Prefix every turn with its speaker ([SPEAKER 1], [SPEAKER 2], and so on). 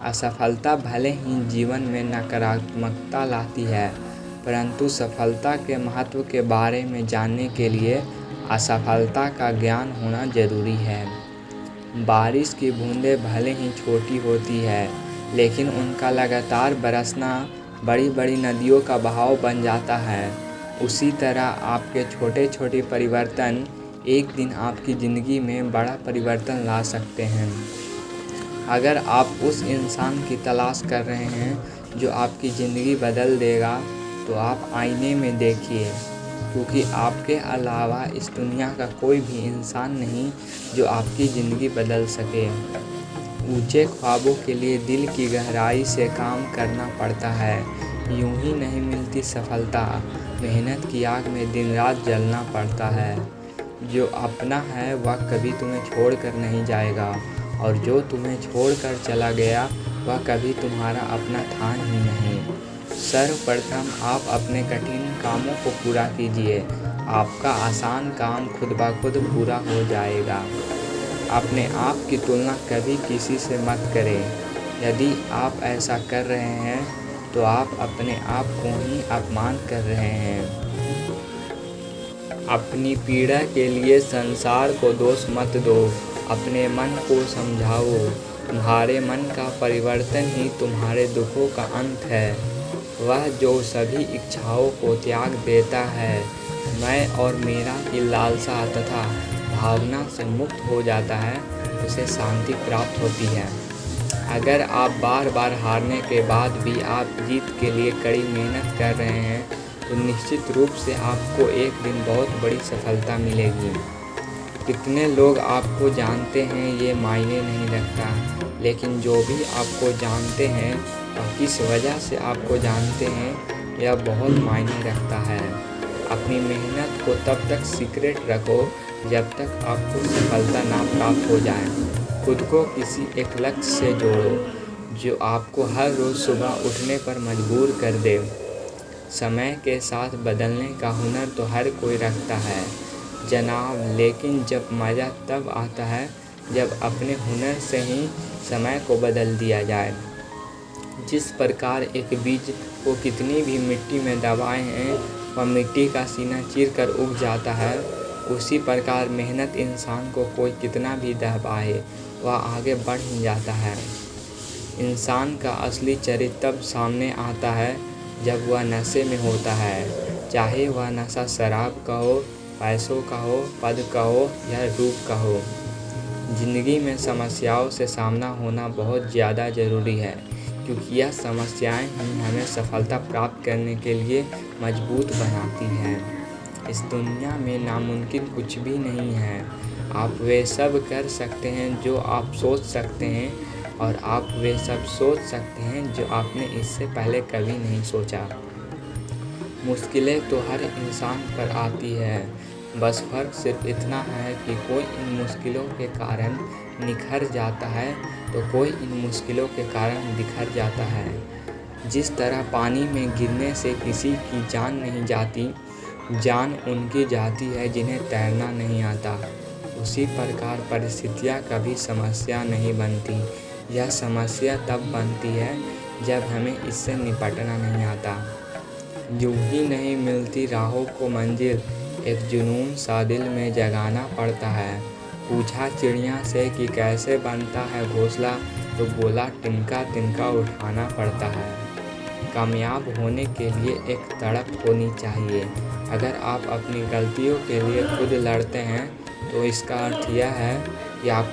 [SPEAKER 1] असफलता भले ही जीवन में नकारात्मकता लाती है, परंतु सफलता के महत्व के बारे में जानने के लिए असफलता का ज्ञान होना ज़रूरी है। बारिश की बूंदें भले ही छोटी होती है, लेकिन उनका लगातार बरसना बड़ी बड़ी नदियों का बहाव बन जाता है। उसी तरह आपके छोटे छोटे परिवर्तन एक दिन आपकी ज़िंदगी में बड़ा परिवर्तन ला सकते हैं। अगर आप उस इंसान की तलाश कर रहे हैं जो आपकी ज़िंदगी बदल देगा, तो आप आईने में देखिए, क्योंकि आपके अलावा इस दुनिया का कोई भी इंसान नहीं जो आपकी ज़िंदगी बदल सके। ऊंचे ख्वाबों के लिए दिल की गहराई से काम करना पड़ता है। यूं ही नहीं मिलती सफलता, मेहनत की आग में दिन रात जलना पड़ता है। जो अपना है वह कभी तुम्हें छोड़कर नहीं जाएगा, और जो तुम्हें छोड़कर चला गया वह कभी तुम्हारा अपना था ही नहीं। सर्वप्रथम आप अपने कठिन कामों को पूरा कीजिए, आपका आसान काम खुद ब खुद पूरा हो जाएगा। अपने आप की तुलना कभी किसी से मत करें। यदि आप ऐसा कर रहे हैं तो आप अपने आप को ही अपमान कर रहे हैं। अपनी पीड़ा के लिए संसार को दोष मत दो, अपने मन को समझाओ। तुम्हारे मन का परिवर्तन ही तुम्हारे दुखों का अंत है। वह जो सभी इच्छाओं को त्याग देता है, मैं और मेरा की लालसा तथा भावना से मुक्त हो जाता है, उसे शांति प्राप्त होती है। अगर आप बार बार हारने के बाद भी आप जीत के लिए कड़ी मेहनत कर रहे हैं, तो निश्चित रूप से आपको एक दिन बहुत बड़ी सफलता मिलेगी। कितने लोग आपको जानते हैं ये मायने नहीं रखता, लेकिन जो भी आपको जानते हैं और किस वजह से आपको जानते हैं, यह बहुत मायने रखता है। अपनी मेहनत को तब तक सीक्रेट रखो जब तक आपको सफलता ना प्राप्त हो जाए। खुद को किसी एक लक्ष्य से जोड़ो जो आपको हर रोज़ सुबह उठने पर मजबूर कर दे। समय के साथ बदलने का हुनर तो हर कोई रखता है जनाब, लेकिन जब मज़ा तब आता है जब अपने हुनर से ही समय को बदल दिया जाए। जिस प्रकार एक बीज को कितनी भी मिट्टी में दबाए हैं वह मिट्टी का सीना चीर कर उग जाता है, उसी प्रकार मेहनत इंसान को कोई कितना भी दबाए वह आगे बढ़ ही जाता है। इंसान का असली चरित्र तब सामने आता है जब वह नशे में होता है, चाहे वह नशा शराब का हो, पैसों का हो, पद का हो या रूप का हो। ज़िंदगी में समस्याओं से सामना होना बहुत ज़्यादा ज़रूरी है, क्योंकि यह समस्याएं ही हमें सफलता प्राप्त करने के लिए मजबूत बनाती हैं। इस दुनिया में नामुमकिन कुछ भी नहीं है। आप वे सब कर सकते हैं जो आप सोच सकते हैं, और आप वे सब सोच सकते हैं जो आपने इससे पहले कभी नहीं सोचा। मुश्किलें तो हर इंसान पर आती है, बस फ़र्क सिर्फ इतना है कि कोई इन मुश्किलों के कारण निखर जाता है तो कोई इन मुश्किलों के कारण बिखर जाता है। जिस तरह पानी में गिरने से किसी की जान नहीं जाती, जान उनकी जाती है जिन्हें तैरना नहीं आता, उसी प्रकार परिस्थितियाँ कभी समस्या नहीं बनती। यह समस्या तब बनती है जब हमें इससे निपटना नहीं आता। यूं ही नहीं मिलती राहों को मंजिल, एक जुनून सा दिल में जगाना पड़ता है। पूछा चिड़िया से कि कैसे बनता है घोंसला, तो बोला तिनका तिनका उठाना पड़ता है। कामयाब होने के लिए एक तड़प होनी चाहिए। अगर आप अपनी गलतियों के लिए खुद लड़ते हैं तो इसका अर्थ यह है कि आप